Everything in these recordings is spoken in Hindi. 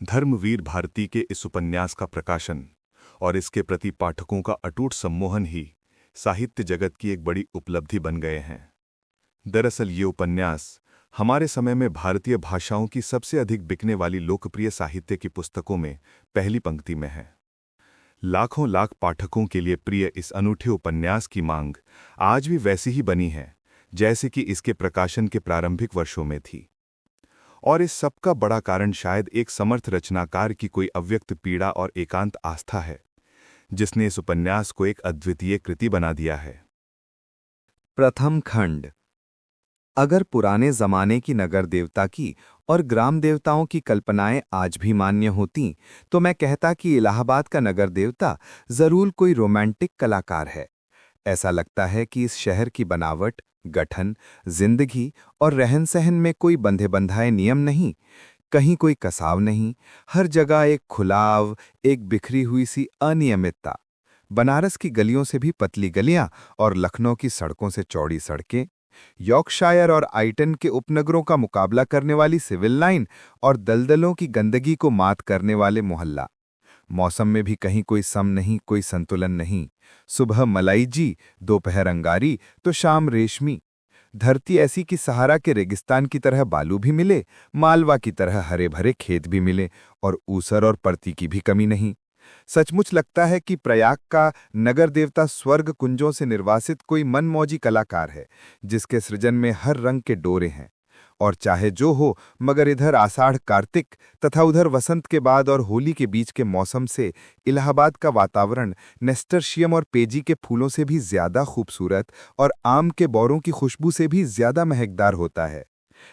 धर्मवीर भारती के इस उपन्यास का प्रकाशन और इसके प्रति पाठकों का अटूट सम्मोहन ही साहित्य जगत की एक बड़ी उपलब्धि बन गए हैं। दरअसल ये उपन्यास हमारे समय में भारतीय भाषाओं की सबसे अधिक बिकने वाली लोकप्रिय साहित्य की पुस्तकों में पहली पंक्ति में है। लाखों लाख पाठकों के लिए प्रिय इस अनूठे उपन्यास की मांग आज भी वैसी ही बनी है जैसे कि इसके प्रकाशन के प्रारंभिक वर्षों में थी। और इस सब का बड़ा कारण शायद एक समर्थ रचनाकार की कोई अव्यक्त पीड़ा और एकांत आस्था है, जिसने इस उपन्यास को एक अद्वितीय कृति बना दिया है। प्रथम खंड। अगर पुराने जमाने की नगर देवता की और ग्राम देवताओं की कल्पनाएं आज भी मान्य होतीं, तो मैं कहता कि इलाहाबाद का नगर देवता जरूर कोई रोमांटिक कलाकार है। ऐसा लगता है कि इस शहर की बनावट, गठन, जिंदगी और रहन सहन में कोई बंधे बंधाए नियम नहीं, कहीं कोई कसाव नहीं, हर जगह एक खुलाव, एक बिखरी हुई सी अनियमितता। बनारस की गलियों से भी पतली गलियां और लखनऊ की सड़कों से चौड़ी सड़कें, यॉर्कशायर और आइटन के उपनगरों का मुकाबला करने वाली सिविल लाइन और दलदलों की गंदगी को मात करने वाले मोहल्ला। मौसम में भी कहीं कोई सम नहीं, कोई संतुलन नहीं। सुबह मलाइजी, दोपहर अंगारी तो शाम रेशमी। धरती ऐसी कि सहारा के रेगिस्तान की तरह बालू भी मिले, मालवा की तरह हरे भरे खेत भी मिले और ऊसर और परती की भी कमी नहीं। सचमुच लगता है कि प्रयाग का नगर देवता स्वर्ग कुंजों से निर्वासित कोई मनमौजी कलाकार है, जिसके सृजन में हर रंग के डोरे हैं। और चाहे जो हो, मगर इधर आषाढ़ कार्तिक तथा उधर वसंत के बाद और होली के बीच के मौसम से इलाहाबाद का वातावरण नेस्टरशियम और पेजी के फूलों से भी ज्यादा खूबसूरत और आम के बौरों की खुशबू से भी ज्यादा महकदार होता है।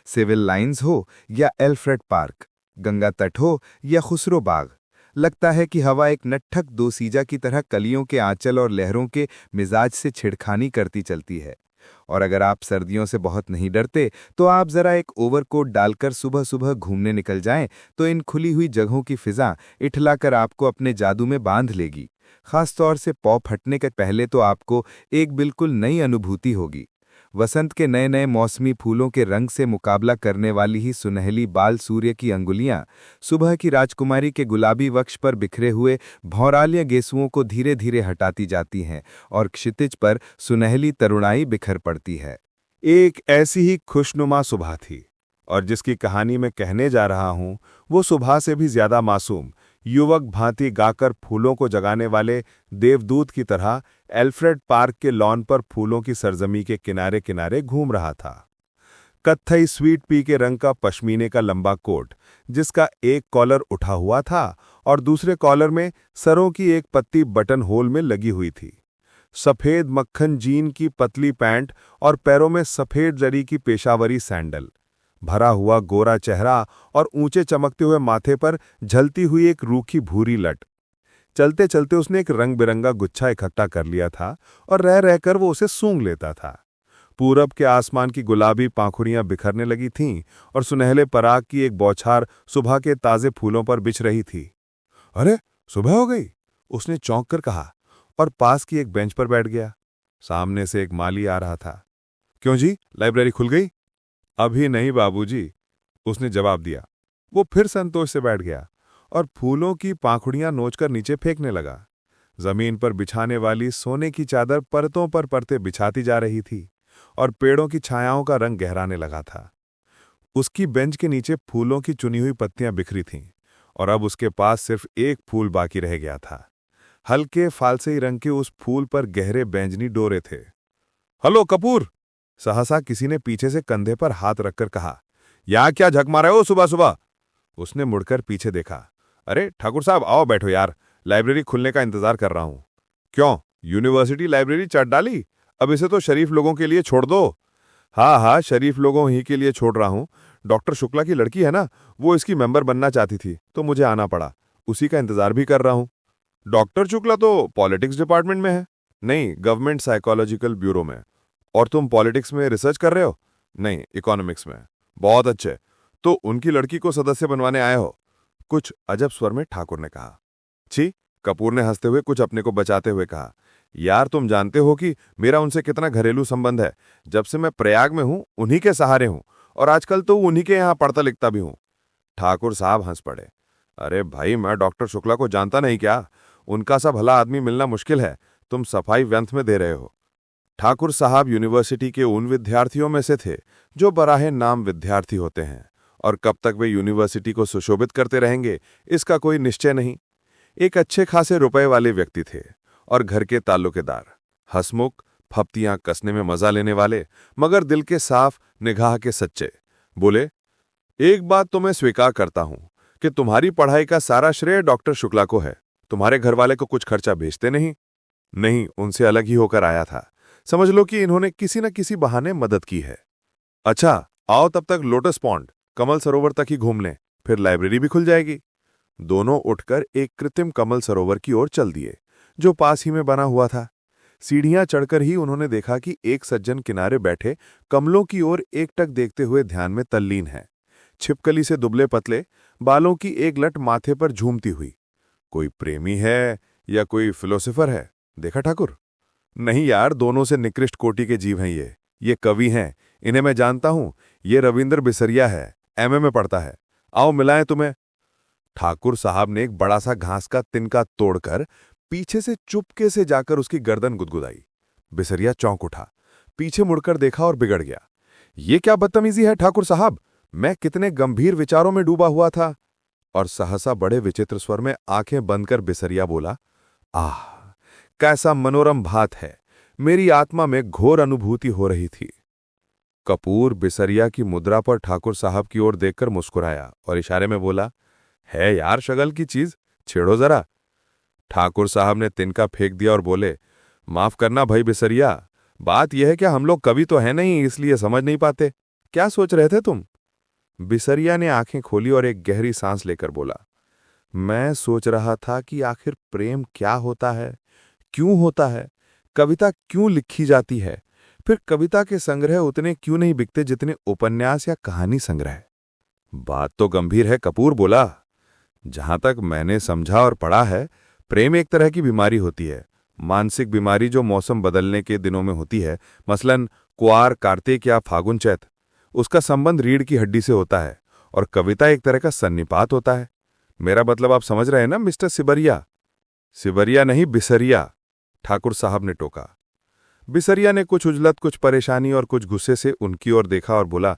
सिविल लाइंस हो या एल्फ्रेड पार्क, गंगा तट हो या खुसरो बाग, लगता है कि हवा एक नट्ठक दोसीजा की तरह कलियों के आंचल और लहरों के मिजाज से छिड़खानी करती चलती है। और अगर आप सर्दियों से बहुत नहीं डरते, तो आप जरा एक ओवरकोट डालकर सुबह सुबह घूमने निकल जाएं, तो इन खुली हुई जगहों की फिजा इठलाकर आपको अपने जादू में बांध लेगी। खासतौर से पौ फटने के पहले तो आपको एक बिल्कुल नई अनुभूति होगी। वसंत के नए नए मौसमी फूलों के रंग से मुकाबला करने वाली ही सुनहली बाल सूर्य की अंगुलियां सुबह की राजकुमारी के गुलाबी वक्ष पर बिखरे हुए भौरालिया गेसुओं को धीरे धीरे हटाती जाती हैं और क्षितिज पर सुनहली तरुणाई बिखर पड़ती है। एक ऐसी ही खुशनुमा सुबह थी, और जिसकी कहानी मैं कहने जा रहा हूं वो सुबह से भी ज्यादा मासूम, युवक भांति गाकर फूलों को जगाने वाले देवदूत की तरह एल्फ्रेड पार्क के लॉन पर फूलों की सरजमी के किनारे किनारे घूम रहा था। कत्थई स्वीट पी के रंग का पश्मीने का लंबा कोट, जिसका एक कॉलर उठा हुआ था और दूसरे कॉलर में सरों की एक पत्ती बटन होल में लगी हुई थी। सफेद मक्खन जीन की पतली पैंट और पैरों में सफेद जरी की पेशावरी सैंडल, भरा हुआ गोरा चेहरा और ऊंचे चमकते हुए माथे पर झलती हुई एक रूखी भूरी लट। चलते चलते उसने एक रंग बिरंगा गुच्छा इकट्ठा कर लिया था और रह रहकर वो उसे सूंघ लेता था। पूरब के आसमान की गुलाबी पाखुड़ियां बिखरने लगी थीं और सुनहले पराग की एक बौछार सुबह के ताजे फूलों पर बिछ रही थी। अरे, सुबह हो गई, उसने चौंक कर कहा और पास की एक बेंच पर बैठ गया। सामने से एक माली आ रहा था। क्यों जी, लाइब्रेरी खुल गई? अभी नहीं बाबूजी, उसने जवाब दिया। वो फिर संतोष से बैठ गया और फूलों की पाखुड़ियां नोचकर नीचे फेंकने लगा। जमीन पर बिछाने वाली सोने की चादर परतों पर परतें बिछाती जा रही थी और पेड़ों की छायाओं का रंग गहराने लगा था। उसकी बेंच के नीचे फूलों की चुनी हुई पत्तियां बिखरी थीं और अब उसके पास सिर्फ एक फूल बाकी रह गया था। हल्के फालसेई रंग के उस फूल पर गहरे बैंजनी डोरे थे। हेलो कपूर, सहसा किसी ने पीछे से कंधे पर हाथ रखकर कहा। यहां क्या झक मारे हो सुबह सुबह? उसने मुड़कर पीछे देखा। अरे ठाकुर साहब, आओ बैठो यार, लाइब्रेरी खुलने का इंतजार कर रहा हूं। क्यों, यूनिवर्सिटी लाइब्रेरी चढ़ डाली? अब इसे तो शरीफ लोगों के लिए छोड़ दो। हाँ हाँ, शरीफ लोगों ही के लिए छोड़ रहा हूं। डॉक्टर शुक्ला की लड़की है ना, वो इसकी मेंबर बनना चाहती थी तो मुझे आना पड़ा। उसी का इंतजार भी कर रहा हूं। डॉक्टर शुक्ला तो पॉलिटिक्स डिपार्टमेंट में है। नहीं, गवर्नमेंट साइकोलॉजिकल ब्यूरो में। और तुम पॉलिटिक्स में रिसर्च कर रहे हो? नहीं, इकोनॉमिक्स में। बहुत अच्छे, तो उनकी लड़की को सदस्य बनवाने आए हो? कुछ अजब स्वर में ठाकुर ने कहा। छी, कपूर ने हंसते हुए कुछ अपने को बचाते हुए कहा। यार, तुम जानते हो कि मेरा उनसे कितना घरेलू संबंध है। जब से मैं प्रयाग में हूं उन्हीं के सहारे हूं और आजकल तो उन्हीं के यहां पढ़ता लिखता भी हूं। ठाकुर साहब हंस पड़े। अरे भाई, मैं डॉक्टर शुक्ला को जानता नहीं क्या? उनका सा भला आदमी मिलना मुश्किल है। तुम सफाई व्यंथ में दे रहे हो। ठाकुर साहब यूनिवर्सिटी के उन विद्यार्थियों में से थे जो बराहे नाम विद्यार्थी होते हैं, और कब तक वे यूनिवर्सिटी को सुशोभित करते रहेंगे इसका कोई निश्चय नहीं। एक अच्छे खासे रुपए वाले व्यक्ति थे और घर के ताल्लुकेदार, हंसमुख, फप्तियां कसने में मजा लेने वाले, मगर दिल के साफ, निगाह के सच्चे। बोले, एक बात तो मैं स्वीकार करता हूं कि तुम्हारी पढ़ाई का सारा श्रेय डॉक्टर शुक्ला को है। तुम्हारे घर वाले को कुछ खर्चा भेजते नहीं? नहीं, उनसे अलग ही होकर आया था। समझ लो कि इन्होंने किसी न किसी बहाने मदद की है। अच्छा, आओ तब तक लोटस पॉन्ड, कमल सरोवर तक ही घूम लें, फिर लाइब्रेरी भी खुल जाएगी। दोनों उठकर एक कृत्रिम कमल सरोवर की ओर चल दिए, जो पास ही में बना हुआ था। सीढ़ियां चढ़कर ही उन्होंने देखा कि एक सज्जन किनारे बैठे कमलों की ओर एकटक देखते हुए ध्यान में तल्लीन है। छिपकली से दुबले पतले, बालों की एक लट माथे पर झूमती हुई। कोई प्रेमी है या कोई फिलोसोफर है? देखा ठाकुर? नहीं यार, दोनों से निकृष्ट कोटि के जीव हैं ये कवि हैं। इन्हें मैं जानता हूं। ये रविंद्र बिसरिया है, एमए में पढ़ता है। आओ मिलाएं तुम्हें। ठाकुर साहब ने एक बड़ा सा घास का तिनका तोड़कर पीछे से चुपके से जाकर उसकी गर्दन गुदगुदाई। बिसरिया चौंक उठा, पीछे मुड़कर देखा और बिगड़ गया। ये क्या बदतमीजी है ठाकुर साहब? मैं कितने गंभीर विचारों में डूबा हुआ था। और सहसा बड़े विचित्र स्वर में आंखें बंद कर बिसरिया बोला, आह, कैसा मनोरम भात है। मेरी आत्मा में घोर अनुभूति हो रही थी। कपूर बिसरिया की मुद्रा पर ठाकुर साहब की ओर देखकर मुस्कुराया और इशारे में बोला, है यार शगल की चीज, छेड़ो जरा। ठाकुर साहब ने तिनका फेंक दिया और बोले, माफ करना भाई बिसरिया, बात यह है कि हम लोग कवि तो हैं नहीं, इसलिए समझ नहीं पाते। क्या सोच रहे थे तुम? बिसरिया ने आंखें खोली और एक गहरी सांस लेकर बोला, मैं सोच रहा था कि आखिर प्रेम क्या होता है, क्यों होता है, कविता क्यों लिखी जाती है, फिर कविता के संग्रह उतने क्यों नहीं बिकते जितने उपन्यास या कहानी संग्रह। बात तो गंभीर है, कपूर बोला। जहां तक मैंने समझा और पढ़ा है, प्रेम एक तरह की बीमारी होती है, मानसिक बीमारी जो मौसम बदलने के दिनों में होती है, मसलन कुआर, कार्तिक या फागुन चैत। उसका संबंध रीढ़ की हड्डी से होता है और कविता एक तरह का सन्निपात होता है। मेरा मतलब आप समझ रहे हैं ना मिस्टर सिबरिया? सिबरिया नहीं, बिसरिया, ठाकुर साहब ने टोका। बिसरिया ने कुछ उजलत, कुछ परेशानी और कुछ गुस्से से उनकी ओर देखा और बोला,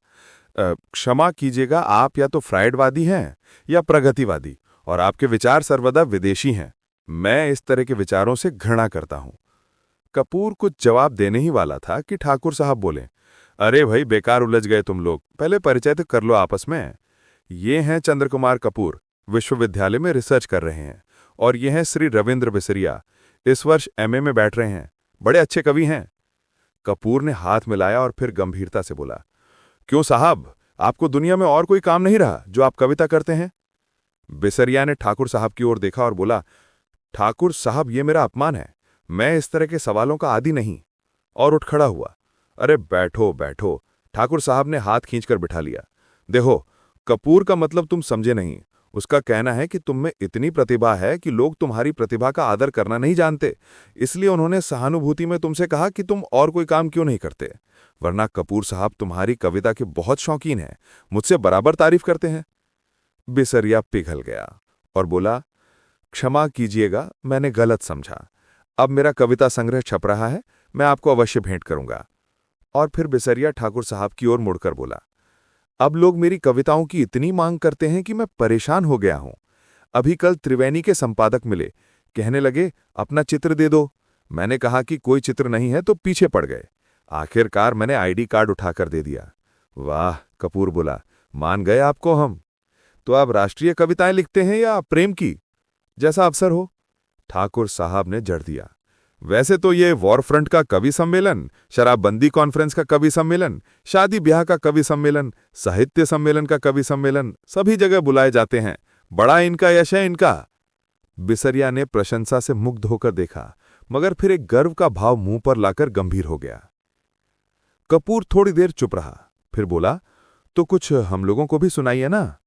क्षमा कीजिएगा, आप या तो फ्राइडवादी हैं या प्रगतिवादी, और आपके विचार सर्वदा विदेशी हैं। मैं इस तरह के विचारों से घृणा करता हूं। कपूर कुछ जवाब देने ही वाला था कि ठाकुर साहब बोले, अरे भाई, बेकार उलझ गए तुम लोग, पहले परिचय तो कर लो आपस में। ये हैं चंद्र कुमार कपूर, विश्वविद्यालय में रिसर्च कर रहे हैं, और ये हैं श्री रविंद्र बिसरिया, इस वर्ष एमए में बैठ रहे हैं, बड़े अच्छे कवि हैं। कपूर ने हाथ मिलाया और फिर गंभीरता से बोला, क्यों साहब, आपको दुनिया में और कोई काम नहीं रहा जो आप कविता करते हैं? बिसरिया ने ठाकुर साहब की ओर देखा और बोला, ठाकुर साहब, ये मेरा अपमान है, मैं इस तरह के सवालों का आदी नहीं। और उठ खड़ा हुआ। अरे बैठो बैठो, ठाकुर साहब ने हाथ खींचकर बिठा लिया। देखो, कपूर का मतलब तुम समझे नहीं। उसका कहना है कि तुम में इतनी प्रतिभा है कि लोग तुम्हारी प्रतिभा का आदर करना नहीं जानते, इसलिए उन्होंने सहानुभूति में तुमसे कहा कि तुम और कोई काम क्यों नहीं करते। वरना कपूर साहब तुम्हारी कविता के बहुत शौकीन हैं, मुझसे बराबर तारीफ करते हैं। बिसरिया पिघल गया और बोला, क्षमा कीजिएगा, मैंने गलत समझा। अब मेरा कविता संग्रह छप रहा है, मैं आपको अवश्य भेंट करूंगा। और फिर बिसरिया ठाकुर साहब की ओर मुड़कर बोला, अब लोग मेरी कविताओं की इतनी मांग करते हैं कि मैं परेशान हो गया हूं। अभी कल त्रिवेणी के संपादक मिले, कहने लगे अपना चित्र दे दो। मैंने कहा कि कोई चित्र नहीं है तो पीछे पड़ गए। आखिरकार मैंने आईडी कार्ड उठाकर दे दिया। वाह, कपूर बोला, मान गए आपको हम। तो आप राष्ट्रीय कविताएं लिखते हैं या प्रेम की? जैसा अवसर हो। ठाकुर साहब ने जड़ दिया, वैसे तो ये वॉर फ्रंट का कवि सम्मेलन, शराबबंदी कॉन्फ्रेंस का कवि सम्मेलन, शादी ब्याह का कवि सम्मेलन, साहित्य सम्मेलन का कवि सम्मेलन, सभी जगह बुलाए जाते हैं। बड़ा इनका यश है इनका। बिसरिया ने प्रशंसा से मुग्ध होकर देखा, मगर फिर एक गर्व का भाव मुंह पर लाकर गंभीर हो गया। कपूर थोड़ी देर चुप रहा, फिर बोला, तो कुछ हम लोगों को भी सुनाइए ना।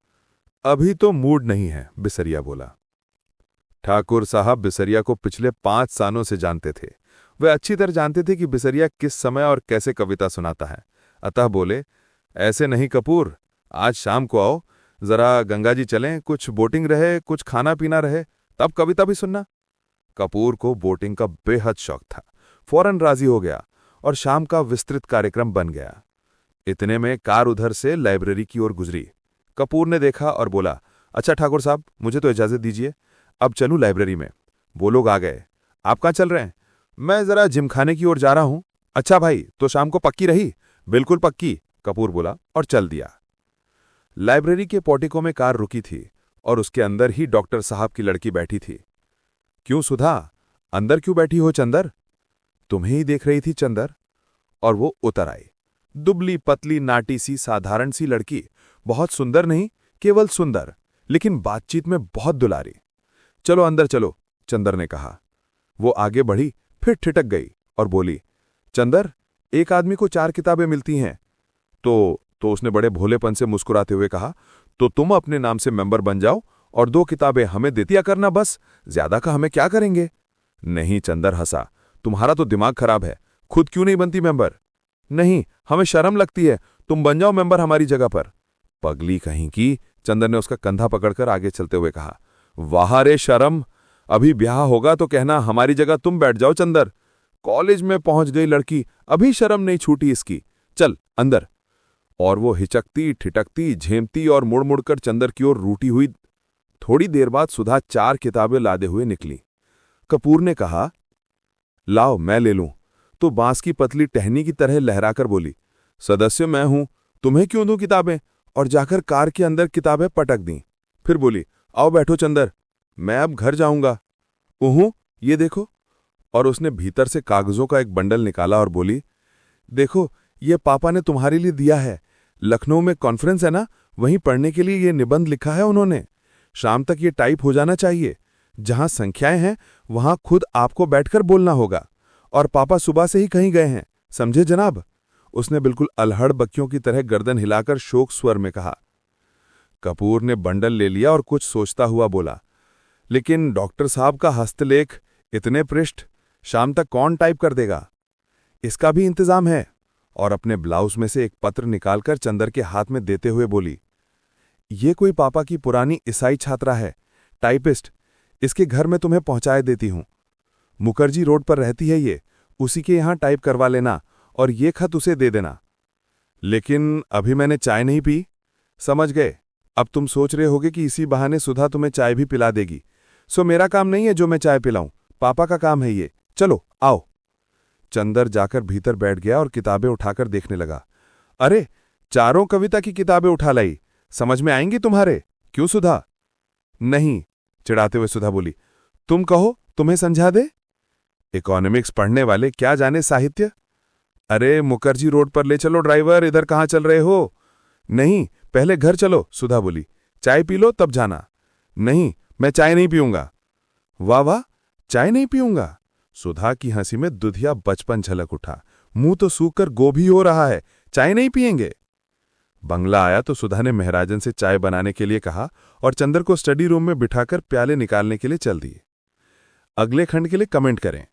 अभी तो मूड नहीं है, बिसरिया बोला। ठाकुर साहब बिसरिया को पिछले 5 सालों से जानते थे। वे अच्छी तरह जानते थे कि बिसरिया किस समय और कैसे कविता सुनाता है। अतः बोले, ऐसे नहीं कपूर, आज शाम को आओ, जरा गंगा जी चलें, कुछ बोटिंग रहे, कुछ खाना पीना रहे, तब कविता भी सुनना। कपूर को बोटिंग का बेहद शौक था। फौरन राजी हो गया और शाम का विस्तृत कार्यक्रम बन गया। इतने में कार उधर से लाइब्रेरी की ओर गुजरी। कपूर ने देखा और बोला, अच्छा ठाकुर साहब, मुझे तो इजाजत दीजिए, अब चलूं लाइब्रेरी में। वो लोग आ गए। आप कहाँ चल रहे हैं? मैं जरा जिमखाने की ओर जा रहा हूं। अच्छा भाई, तो शाम को पक्की रही? बिल्कुल पक्की, कपूर बोला और चल दिया। लाइब्रेरी के पोर्टिको में कार रुकी थी और उसके अंदर ही डॉक्टर साहब की लड़की बैठी थी। क्यों सुधा, अंदर क्यों बैठी हो चंदर? तुम्हें ही देख रही थी चंदर। और वो उतर आई। दुबली पतली नाटी सी साधारण सी लड़की, बहुत सुंदर नहीं, केवल सुंदर, लेकिन बातचीत में बहुत दुलारी। चलो अंदर चलो, चंदर ने कहा। वो आगे बढ़ी, फिर ठिठक गई और बोली, चंदर, एक आदमी को 4 किताबें मिलती हैं। तो उसने बड़े भोलेपन से मुस्कुराते हुए कहा, तो तुम अपने नाम से मेंबर बन जाओ और 2 किताबें हमें दे दिया करना, बस, ज्यादा का हमें क्या करेंगे। नहीं, चंदर हंसा, तुम्हारा तो दिमाग खराब है, खुद क्यों नहीं बनती मेंबर? नहीं, हमें शर्म लगती है, तुम बन जाओ मेंबर हमारी जगह पर। पगली कहीं की, चंदर ने उसका कंधा पकड़कर आगे चलते हुए कहा। वाह रे शर्म, अभी ब्याह होगा तो कहना हमारी जगह तुम बैठ जाओ चंदर। कॉलेज में पहुंच गई लड़की, अभी शर्म नहीं छूटी इसकी, चल अंदर। और वो हिचकती ठिठकती झेमती और मुड़ मुड़कर चंदर की ओर रूठी हुई। थोड़ी देर बाद सुधा 4 किताबें लादे हुए निकली। कपूर ने कहा, लाओ मैं ले लूं। तो बांस की पतली टहनी की तरह लहराकर बोली, सदस्य मैं हूं, तुम्हें क्यों दूं किताबें? और जाकर कार के अंदर किताबें पटक दी। फिर बोली, आओ बैठो चंदर, मैं अब घर जाऊंगा। ऊहू, ये देखो। और उसने भीतर से कागजों का एक बंडल निकाला और बोली, देखो, ये पापा ने तुम्हारे लिए दिया है। लखनऊ में कॉन्फ्रेंस है ना, वहीं पढ़ने के लिए ये निबंध लिखा है उन्होंने। शाम तक ये टाइप हो जाना चाहिए। जहां संख्याएं हैं वहां खुद आपको बैठकर बोलना होगा। और पापा सुबह से ही कहीं गए हैं, समझे जनाब? उसने बिल्कुल अल्हड़ बक्कियों की तरह गर्दन हिलाकर शोक स्वर में कहा। कपूर ने बंडल ले लिया और कुछ सोचता हुआ बोला, लेकिन डॉक्टर साहब का हस्तलेख, इतने पृष्ठ, शाम तक कौन टाइप कर देगा? इसका भी इंतजाम है। और अपने ब्लाउज में से एक पत्र निकालकर चंदर के हाथ में देते हुए बोली, ये कोई पापा की पुरानी ईसाई छात्रा है, टाइपिस्ट, इसके घर में तुम्हें पहुंचाए देती हूं। मुखर्जी रोड पर रहती है ये, उसी के यहां टाइप करवा लेना और ये खत उसे दे देना। लेकिन अभी मैंने चाय नहीं पी। समझ गए, अब तुम सोच रहे होगे कि इसी बहाने सुधा तुम्हें चाय भी पिला देगी। सो मेरा काम नहीं है जो मैं चाय पिलाऊं, पापा का काम है ये। चलो आओ। चंदर जाकर भीतर बैठ गया और किताबें उठाकर देखने लगा। अरे, 4 कविता की किताबें उठा लाई, समझ में आएंगी तुम्हारे? क्यों सुधा? नहीं, चिढ़ाते हुए सुधा बोली, तुम कहो, तुम्हें समझा दे। इकोनॉमिक्स पढ़ने वाले क्या जाने साहित्य। अरे मुखर्जी रोड पर ले चलो ड्राइवर, इधर कहाँ चल रहे हो? नहीं, पहले घर चलो, सुधा बोली, चाय पी लो तब जाना। नहीं, मैं चाय नहीं पीऊंगा। वाह वाह, चाय नहीं पीऊंगा? सुधा की हंसी में दुधिया बचपन झलक उठा। मुंह तो सूखकर गोभी हो रहा है, चाय नहीं पिएंगे? बंगला आया तो सुधा ने महराजन से चाय बनाने के लिए कहा और चंदर को स्टडी रूम में बिठाकर प्याले निकालने के लिए चल दिए। अगले खंड के लिए कमेंट करें।